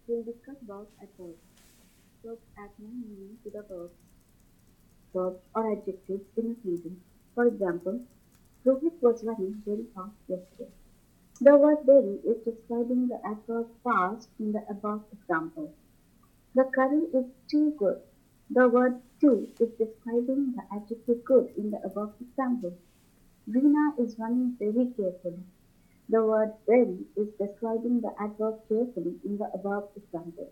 We'll discuss about adverbs. Verbs add more meaning to the verbs or adjectives in a sentence. For example, Rohit was running very fast yesterday. The word very is describing the adverb fast in the above example. The curry is too good. The word too is describing the adjective good in the above example. Veena is running very carefully. The word very is describing the adverb carefully in the above example.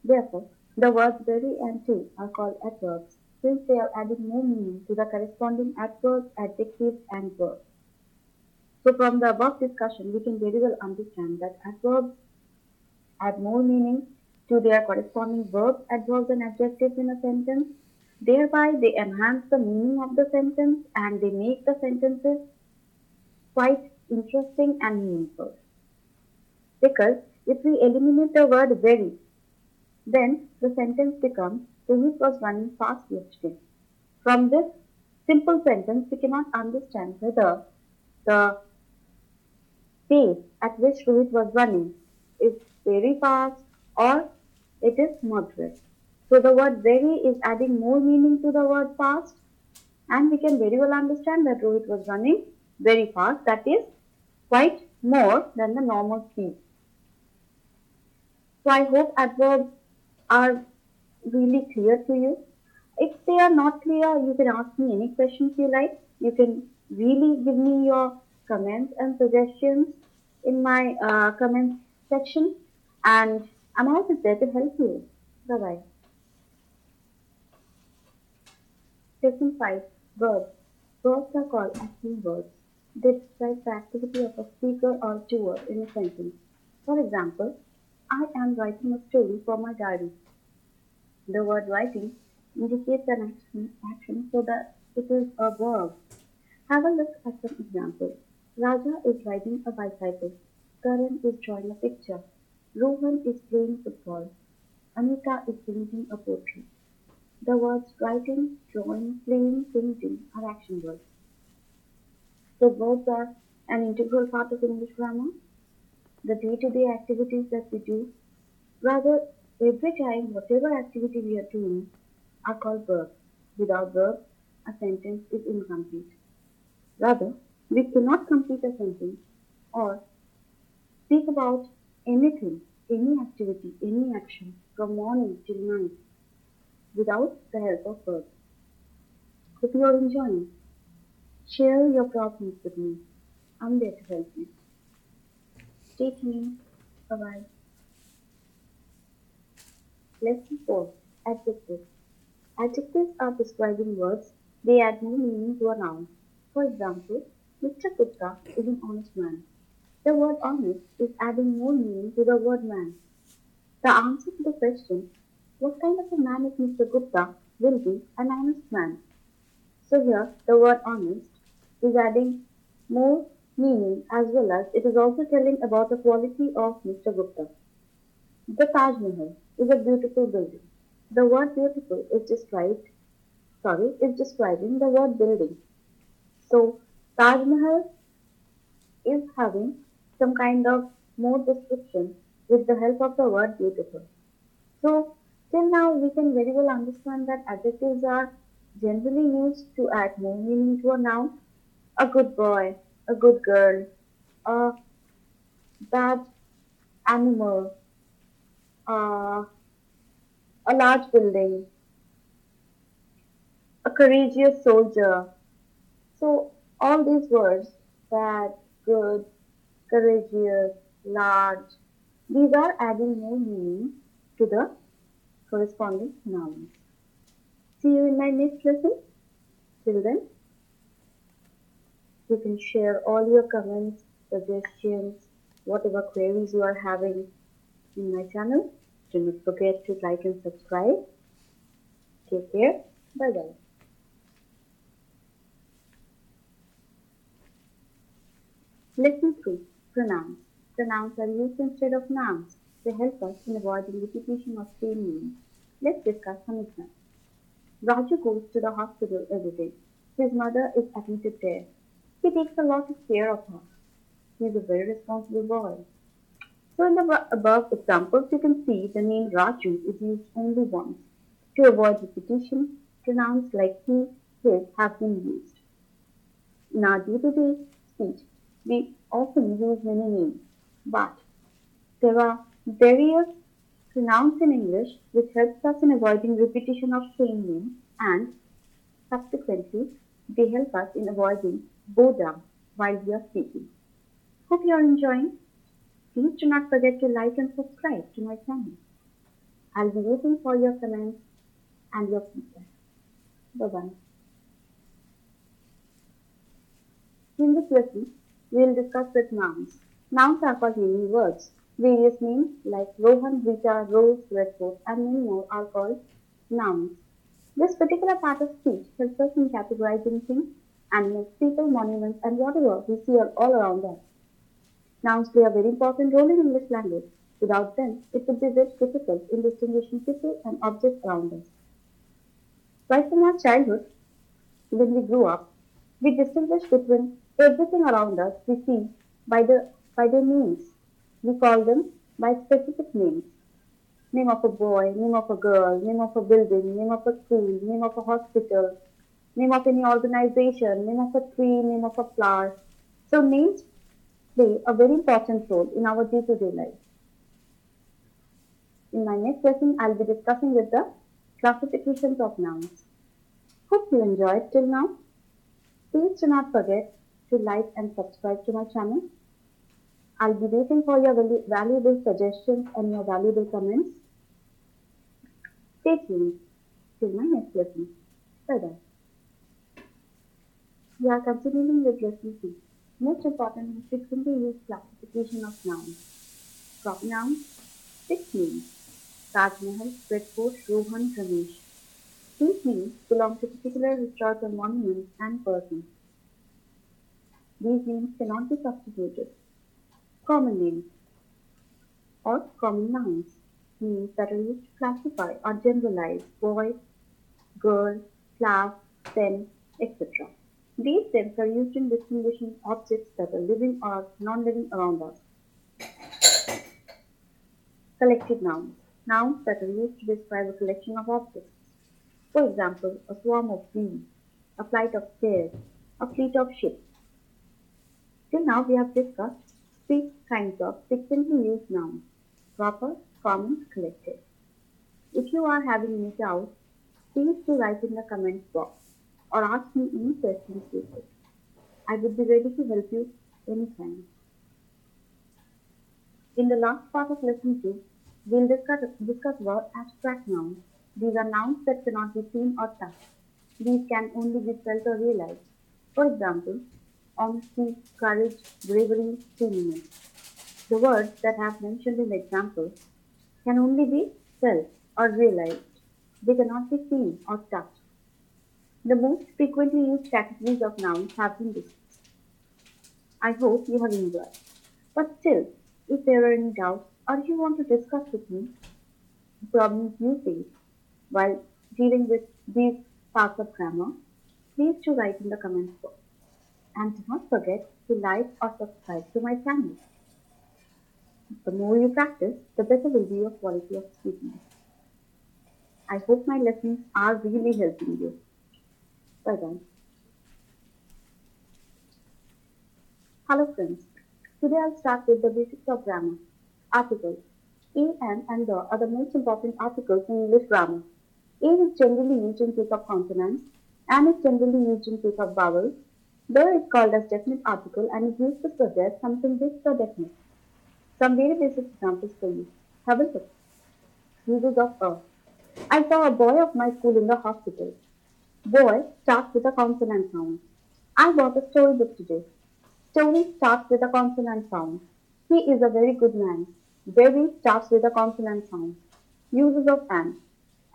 Therefore, the words very and to are called adverbs since they are adding more meaning to the corresponding adverbs, adjectives, and verbs. So, from the above discussion, we can very well understand that adverbs add more meaning to their corresponding verbs, adverbs, and adjectives in a sentence. Thereby, they enhance the meaning of the sentence and they make the sentences quite interesting and meaningful. Because if we eliminate the word very, then the sentence becomes Rohit was running fast yesterday. From this simple sentence, we cannot understand whether the pace at which Rohit was running is very fast or it is moderate. So the word very is adding more meaning to the word fast, and we can very well understand that Rohit was running very fast, that is quite more than the normal speed. So I hope adverbs are really clear to you. If they are not clear, you can ask me any questions you like. You can really give me your comments and suggestions in my comments section, and I'm always there to help you. Bye bye. Lesson 5. Verbs. Verbs are called acting verbs. They describe the activity of a speaker or doer in a sentence. For example, I am writing a story for my diary. The word writing indicates an action so that it is a verb. Have a look at some examples. Raja is riding a bicycle. Karan is drawing a picture. Rohan is playing football. Anita is painting a portrait. The words writing, drawing, playing, painting are action words. So verbs are an integral part of English grammar. The day-to-day activities that we do, rather every time whatever activity we are doing are called verbs. Without verbs, a sentence is incomplete. Rather, we cannot complete a sentence or speak about anything, any activity, any action from morning till night without the help of verbs. If you are enjoying, share your problems with me. I'm there to help you. Stay tuned. Bye bye. Lesson 4. Adjectives. Adjectives are describing words. They add more meaning to a noun. For example, Mr. Gupta is an honest man. The word honest is adding more meaning to the word man. The answer to the question, what kind of a man is Mr. Gupta, will be an honest man. So here, the word honest is adding more meaning as well as it is also telling about the quality of Mr. Gupta. The Taj Mahal is a beautiful building. The word beautiful is describing the word building. So Taj Mahal is having some kind of more description with the help of the word beautiful. So till now we can very well understand that adjectives are generally used to add more meaning to a noun. A good boy, a good girl, a bad animal, a large building, a courageous soldier. So all these words, bad, good, courageous, large, these are adding more meaning to the corresponding nouns. See you in my next lesson. Till then, you can share all your comments, suggestions, whatever queries you are having in my channel. Do not forget to like and subscribe. Take care. Bye bye. Lesson 3. Pronouns. Pronouns are used instead of nouns. They help us in avoiding repetition of same meaning. Let's discuss some examples. Raju goes to the hospital every day. His mother is admitted there. He takes a lot of care of her. He is a very responsible boy. So in the above examples, you can see the name Raju is used only once. To avoid repetition, pronouns like he, his have been used. In our day-to-day speech, we often use many names, but there are various pronouns in English which helps us in avoiding repetition of same name and subsequently they help us in avoiding boredom while we are speaking. Hope you are enjoying. Please do not forget to like and subscribe to my channel. I'll be waiting for your comments and your feedback. Bye bye. In this lesson, we will discuss with nouns. Nouns are called naming words. Various names like Rohan, Rita, Rose, Redcoat, and many more are called nouns. This particular part of speech helps us in categorizing things, animals, people, monuments, and whatever we see all around us. Nouns play a very important role in English language. Without them, it would be very difficult in distinguishing people and objects around us. Right from our childhood, when we grew up, we distinguish between everything around us we see by by their names. We call them by specific names. Name of a boy, name of a girl, name of a building, name of a school, name of a hospital, name of any organization, name of a tree, name of a flower. So names play a very important role in our day-to-day life. In my next lesson, I'll be discussing with the classifications of nouns. Hope you enjoyed till now. Please do not forget to like and subscribe to my channel. I'll be waiting for your valuable suggestions and your valuable comments. Stay tuned till my next lesson. Bye bye. We are continuing with lesson 2. Most important and frequently used classification of nouns. Proper nouns, fixed names. Taj Mahal, Red Fort, Rohan, Ramesh. These names belong to particular historical monuments and persons. These names cannot be substituted. Common names or common nouns, names that are used to classify or generalize boy, girl, class, pen, etc. These terms are used in distinguishing objects that are living or non-living around us. Collective nouns, nouns that are used to describe a collection of objects. For example, a swarm of bees, a flight of stairs, a fleet of ships. Till now we have discussed three kinds of frequently used nouns: proper, common, collective. If you are having any doubts, please do write in the comments box or ask me any questions you wish. I would be ready to help you anytime. In the last part of lesson 2, we'll discuss about abstract nouns. These are nouns that cannot be seen or touched. These can only be felt or realized. For example, honesty, courage, bravery, cleanliness. The words that I have mentioned in the example can only be felt or realized. They cannot be seen or touched. The most frequently used categories of nouns have been discussed. I hope you have enjoyed. But still, if there are any doubts or if you want to discuss with me the problems you face while dealing with these parts of grammar, please do write in the comments box. And do not forget to like or subscribe to my channel. The more you practice, the better will be your quality of speaking. I hope my lessons are really helping you. Bye bye. Hello friends. Today I'll start with the basics of grammar. Articles. A, and the are the most important articles in English grammar. A is generally used in case of consonants, and is generally used in case of vowels. The is called as definite article and is used to suggest something fixed or definite. Some very basic examples for you. Have a look. Uses of a. I saw a boy of my school in the hospital. Boy starts with a consonant sound. I bought a storybook today. Story starts with a consonant sound. He is a very good man. Very starts with a consonant sound. Uses of an.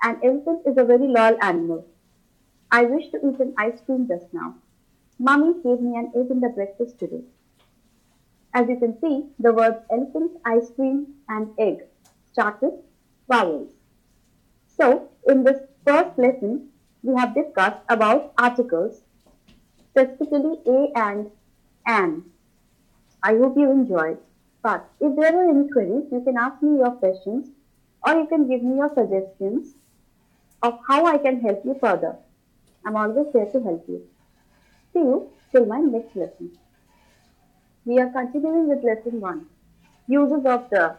An elephant is a very loyal animal. I wish to eat an ice cream just now. Mummy gave me an egg in the breakfast today. As you can see, the words elephant, ice cream, and egg start with vowels. So, in this first lesson, we have discussed about articles, specifically a and an. I hope you enjoyed. But if there are any queries, you can ask me your questions or you can give me your suggestions of how I can help you further. I'm always there to help you. See you till my next lesson. We are continuing with lesson 1. Uses of the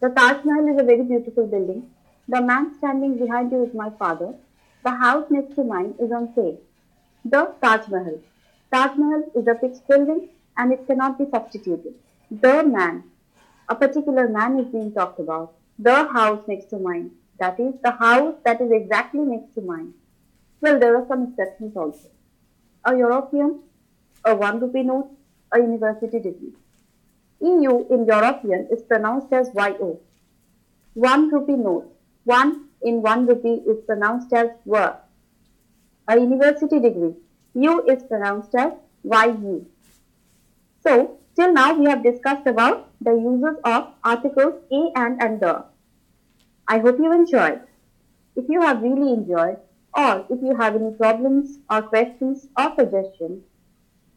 Taj Mahal is a very beautiful building. The man standing behind you is my father. The house next to mine is on sale. The Taj Mahal. Taj Mahal is a fixed building and it cannot be substituted. The man. A particular man is being talked about. The house next to mine. That is the house that is exactly next to mine. Well, there are some exceptions also. A European, a 1 rupee note, a university degree. EU in European is pronounced as YO. 1 rupee note. 1 in 1 rupee is pronounced as W. A university degree. U is pronounced as YU. So, till now we have discussed about the uses of articles a and the. I hope you enjoyed. If you have really enjoyed, or if you have any problems or questions or suggestions,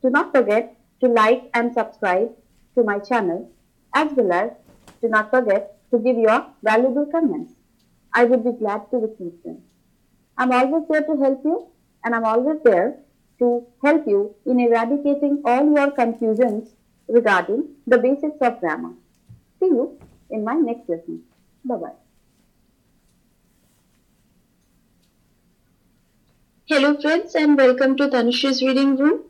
do not forget to like and subscribe to my channel, as well as do not forget to give your valuable comments. I would be glad to receive them. I'm always there to help you, and I'm always there to help you in eradicating all your confusions regarding the basics of grammar. See you in my next lesson. Bye-bye. Hello friends and welcome to Tanusree's Reading Room.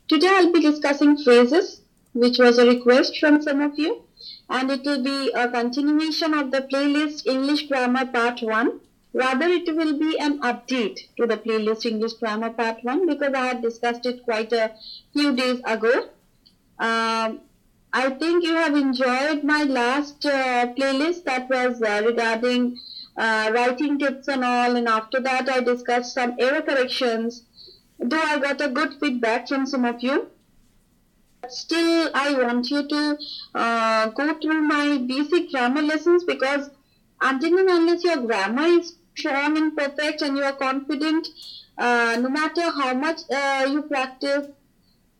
Today I'll be discussing phrases, which was a request from some of you, and it will be a continuation of the playlist English Grammar Part 1. Rather, it will be an update to the playlist English Grammar Part 1 because I had discussed it quite a few days ago. I think you have enjoyed my last playlist that was regarding writing tips and all, and after that I discussed some error corrections, though I got a good feedback from some of you. Still, I want you to go through my basic grammar lessons because until and unless your grammar is strong and perfect and you are confident, no matter how much you practice,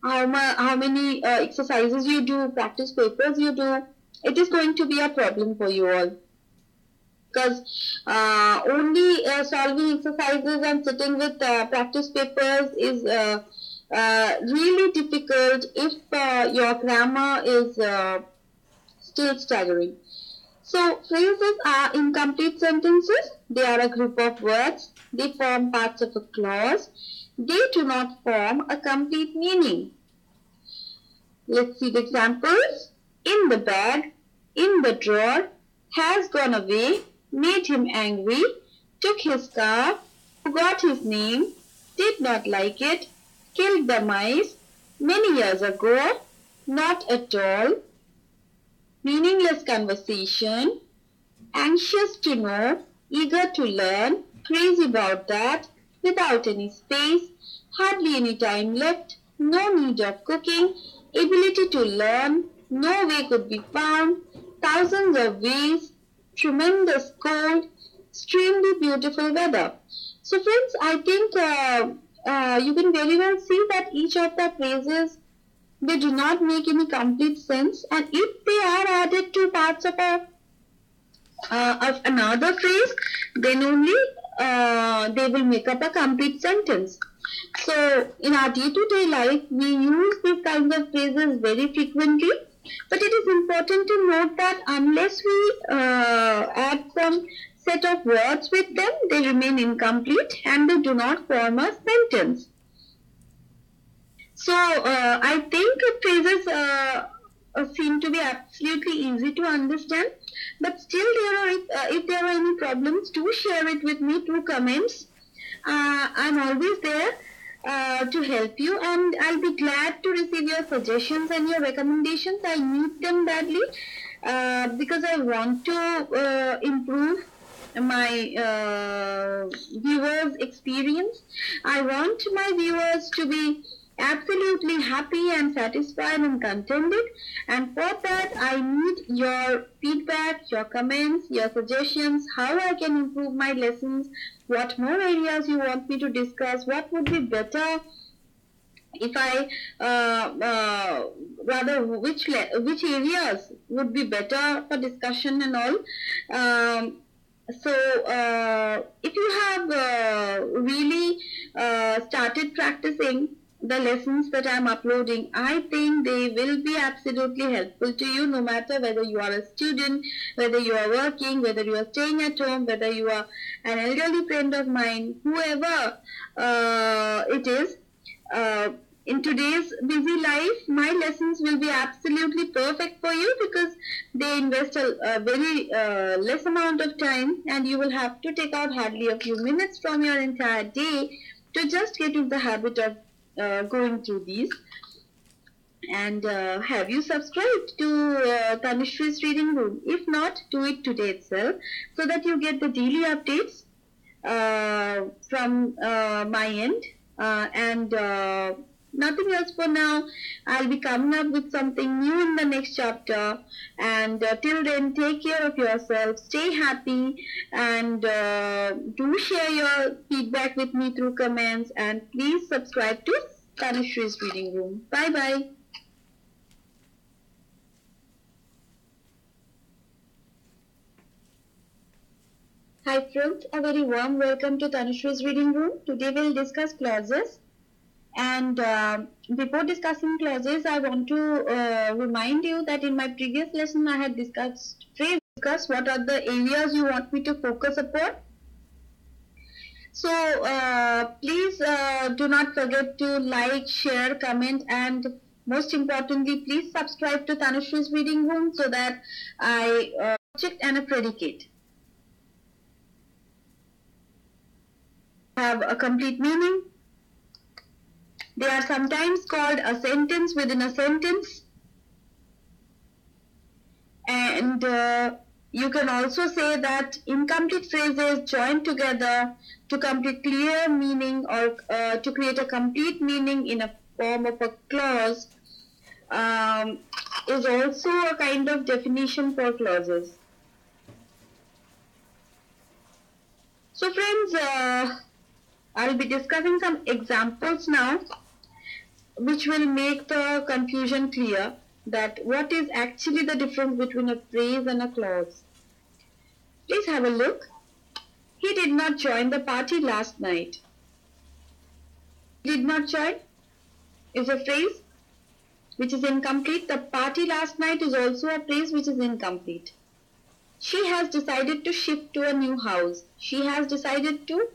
how many exercises you do, practice papers you do, it is going to be a problem for you all. Because only solving exercises and sitting with practice papers is really difficult if your grammar is still staggering. So, phrases are incomplete sentences. They are a group of words. They form parts of a clause. They do not form a complete meaning. Let's see the examples. In the bag, in the drawer, has gone away, made him angry, took his car, forgot his name, did not like it, killed the mice, many years ago, not at all, meaningless conversation, anxious to know, eager to learn, crazy about that, without any space, hardly any time left, no need of cooking, ability to learn, no way could be found, thousands of ways, tremendous cold, extremely beautiful weather. So friends, I think you can very well see that each of the phrases, they do not make any complete sense, and if they are added to parts of another phrase, then only they will make up a complete sentence. So in our day-to-day life, we use these kinds of phrases very frequently, but it is important to note that unless we add some set of words with them, they remain incomplete and they do not form a sentence. So I think phrases seem to be absolutely easy to understand, but still if there are any problems, do share it with me through comments. I'm always there to help you, and I'll be glad to receive your suggestions and your recommendations. I need them badly because I want to improve my viewers' experience. I want my viewers to be absolutely happy and satisfied and contented, and for that I need your feedback, your comments, your suggestions, how I can improve my lessons, what more areas you want me to discuss, what would be better if I rather which areas would be better for discussion and all. So if you have really started practicing the lessons that I am uploading, I think they will be absolutely helpful to you, no matter whether you are a student, whether you are working, whether you are staying at home, whether you are an elderly friend of mine, whoever it is. Uh, in today's busy life, my lessons will be absolutely perfect for you because they invest a very less amount of time, and you will have to take out hardly a few minutes from your entire day to just get into the habit of going through these. And have you subscribed to Tanusree's Reading Room? If not, do it today itself so that you get the daily updates from my end. And nothing else for now. I'll be coming up with something new in the next chapter. And till then, take care of yourself, stay happy, and do share your feedback with me through comments. And please subscribe to Tanusree's Reading Room. Bye bye. Hi friends, a very warm welcome to Tanusree's Reading Room. Today we'll discuss clauses. And before discussing clauses, I want to remind you that in my previous lesson I had discussed what are the areas you want me to focus upon. So please do not forget to like, share, comment, and most importantly, please subscribe to Tanusree's Reading Room so that I object and a predicate have a complete meaning. They are sometimes called a sentence within a sentence. And you can also say that incomplete phrases joined together to complete clear meaning or to create a complete meaning in a form of a clause is also a kind of definition for clauses. So friends, I'll be discussing some examples now which will make the confusion clear that what is actually the difference between a phrase and a clause. Please have a look. He did not join the party last night. Did not join is a phrase which is incomplete. The party last night is also a phrase which is incomplete. She has decided to shift to a new house. She has decided to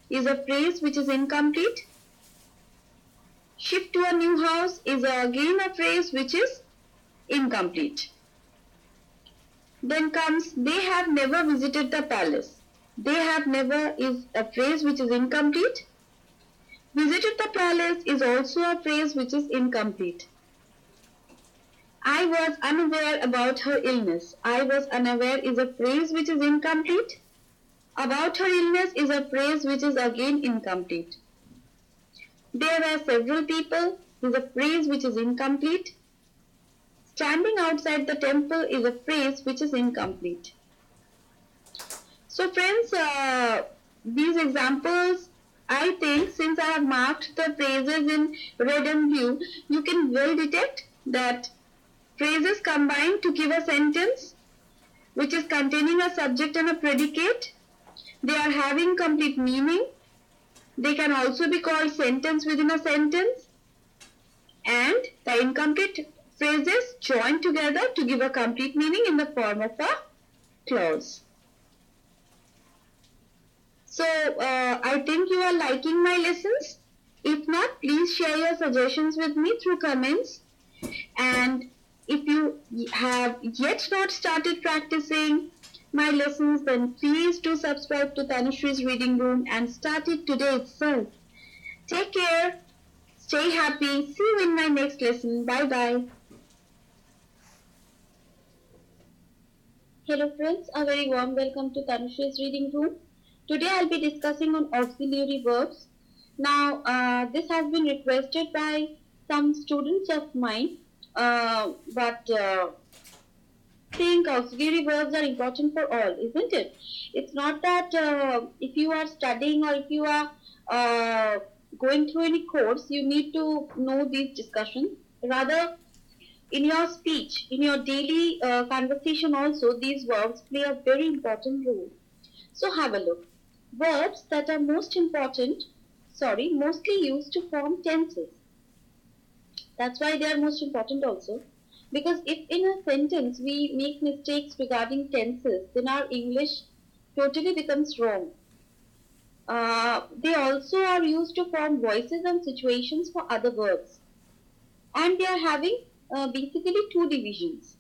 is a phrase which is incomplete. Shift to a new house is again a phrase which is incomplete. Then comes they have never visited the palace. They have never is a phrase which is incomplete. Visited the palace is also a phrase which is incomplete. I was unaware about her illness. I was unaware is a phrase which is incomplete. About her illness is a phrase which is again incomplete. There were several people is a phrase which is incomplete. Standing outside the temple is a phrase which is incomplete. So friends, these examples, I think since I have marked the phrases in red and blue, you can well detect that phrases combine to give a sentence which is containing a subject and a predicate. They are having complete meaning. They can also be called sentence within a sentence. And the incomplete phrases join together to give a complete meaning in the form of a clause. So I think you are liking my lessons. If not, please share your suggestions with me through comments. And if you have yet not started practicing my lessons, then please do subscribe to Tanusree's Reading Room and start it today itself. Take care. Stay happy. See you in my next lesson. Bye bye. Hello friends, a very warm welcome to Tanusree's Reading Room. Today I'll be discussing on auxiliary verbs. Now this has been requested by some students of mine, but I think auxiliary verbs are important for all, isn't it? It's not that if you are studying or if you are going through any course, you need to know these discussions. Rather, in your speech, in your daily conversation also, these verbs play a very important role. So have a look. Verbs that are mostly used to form tenses. That's why they are most important also. Because if in a sentence we make mistakes regarding tenses, then our English totally becomes wrong. They also are used to form voices and situations for other verbs. And they are having basically two divisions: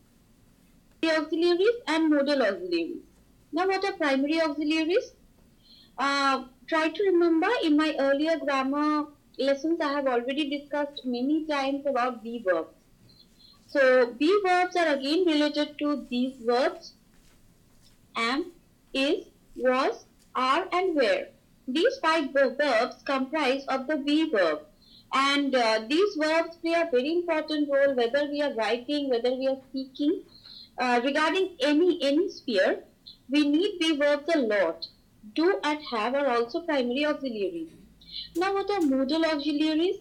auxiliaries and modal auxiliaries. Now, what are primary auxiliaries? Try to remember, in my earlier grammar lessons, I have already discussed many times about be verbs. So, be verbs are again related to these verbs: am, is, was, are, and were. These five verbs comprise of the be verb. And these verbs play a very important role whether we are writing, whether we are speaking. Regarding any sphere, we need be verbs a lot. Do and have are also primary auxiliaries. Now, what are modal auxiliaries?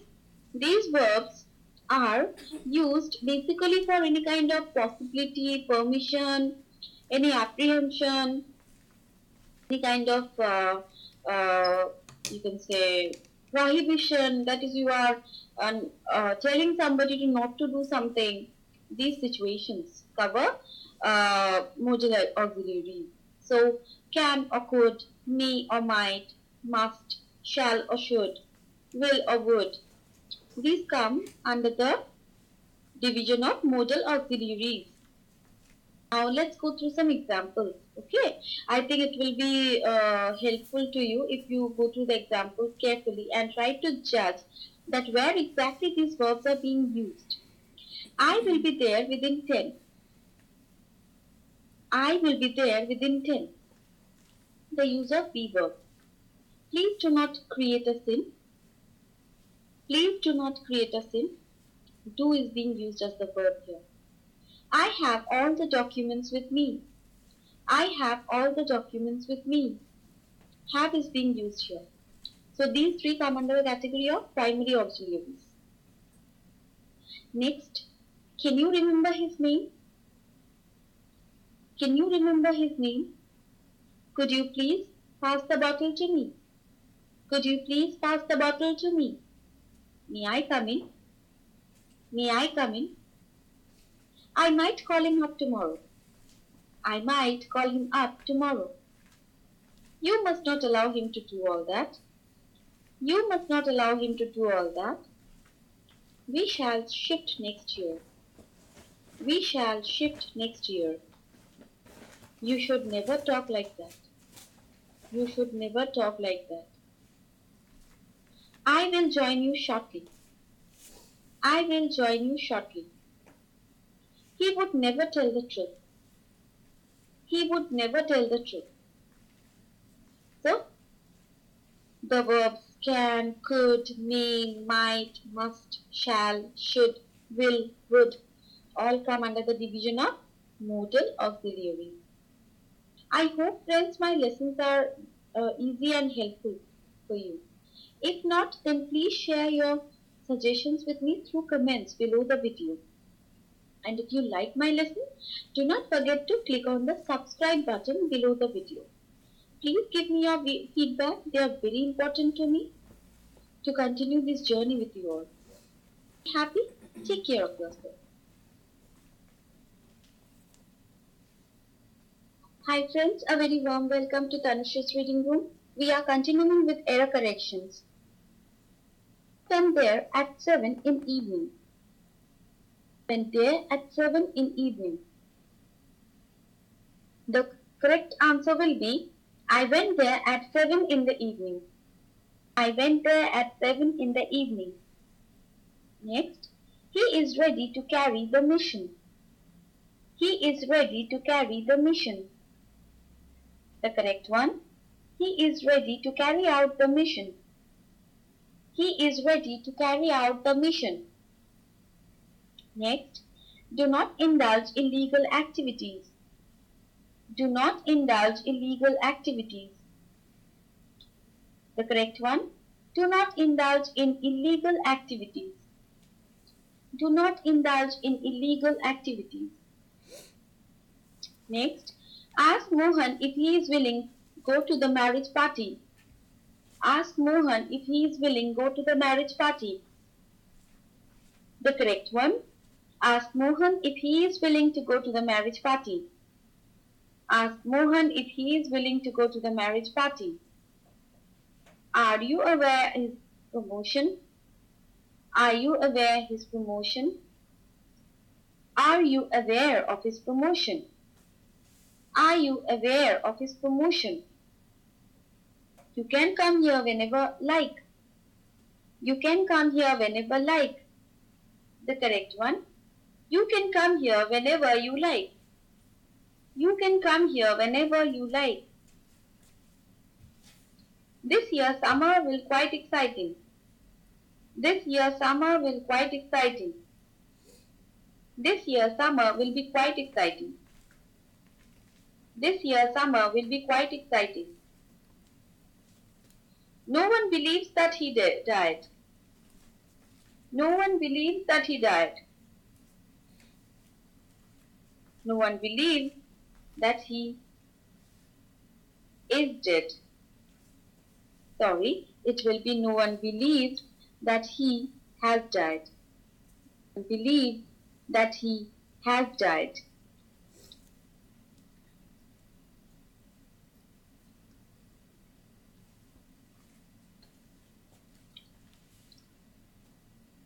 These verbs are used basically for any kind of possibility, permission, any apprehension, any kind of you can say prohibition. That is, you are telling somebody to not to do something. These situations cover modal auxiliaries. So can or could, may or might, must, shall or should, will or would. These come under the division of modal auxiliaries. Now let's go through some examples. Okay, I think it will be helpful to you if you go through the examples carefully and try to judge that where exactly these verbs are being used. I will be there within 10. I will be there within 10. The use of be verb. Please do not create a sin. Please do not create a sin. Do is being used as the verb here. I have all the documents with me. I have all the documents with me. Have is being used here. So these three come under the category of primary auxiliaries. Next, can you remember his name? Can you remember his name? Could you please pass the bottle to me? Could you please pass the bottle to me? May I come in? May I come in? I might call him up tomorrow. I might call him up tomorrow. You must not allow him to do all that. You must not allow him to do all that. We shall shift next year. We shall shift next year. You should never talk like that. You should never talk like that. I will join you shortly. I will join you shortly. He would never tell the truth. He would never tell the truth. So, the verbs can, could, may, might, must, shall, should, will, would all come under the division of modal auxiliaries. I hope, friends, my lessons are easy and helpful for you. If not, then please share your suggestions with me through comments below the video. And if you like my lesson, do not forget to click on the subscribe button below the video. Please give me your feedback. They are very important to me to continue this journey with you all. Be happy. Take care of yourself. Hi friends, a very warm welcome to Tanusree's reading room. We are continuing with error corrections. Went there at 7 in evening. Went there at 7 in evening. The correct answer will be I went there at 7 in the evening. I went there at 7 in the evening. Next, he is ready to carry the mission. He is ready to carry the mission. The correct one, he is ready to carry out the mission. He is ready to carry out the mission. Next, do not indulge illegal activities. Do not indulge illegal activities. The correct one, Do not indulge in illegal activities. Do not indulge in illegal activities. Next, ask Mohan if he is willing go to the marriage party. Ask Mohan if he is willing go to the marriage party. The correct one. Ask Mohan if he is willing to go to the marriage party. Ask Mohan if he is willing to go to the marriage party. Are you aware his promotion? Are you aware his promotion? Are you aware of his promotion? Are you aware of his promotion? You can come here whenever like. You can come here whenever like. The correct one. You can come here whenever you like. You can come here whenever you like. This year summer will quite exciting. This year summer will quite exciting. This year summer will be quite exciting. This year summer will be quite exciting. No one believes that he died. No one believes that he died. No one believes that he is dead. Sorry, it will be no one believes that he has died. Believe that he has died.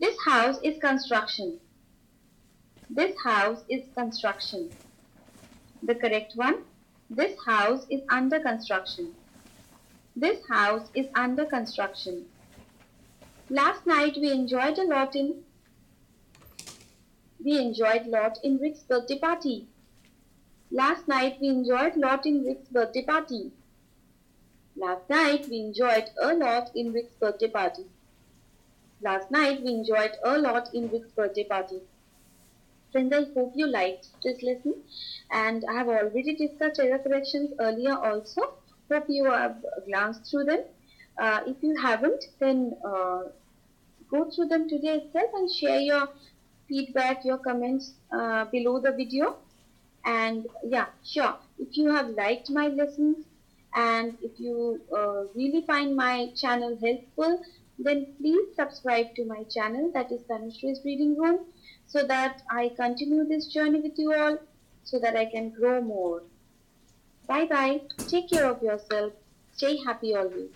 This house is construction. This house is construction. The correct one. This house is under construction. This house is under construction. Last night we enjoyed a lot in Rick's birthday party. Last night we enjoyed a lot in Rick's birthday party. Last night we enjoyed a lot in Rick's birthday party. Last night we enjoyed a lot in Rick's birthday party. Friends, I hope you liked this lesson, and I have already discussed error corrections earlier also. Hope you have glanced through them. If you haven't, then go through them today itself and share your feedback, your comments below the video. And yeah, sure, if you have liked my lessons and if you really find my channel helpful, then please subscribe to my channel, that is Tanusree's Reading Room, so that I continue this journey with you all, so that I can grow more. Bye bye. Take care of yourself. Stay happy always.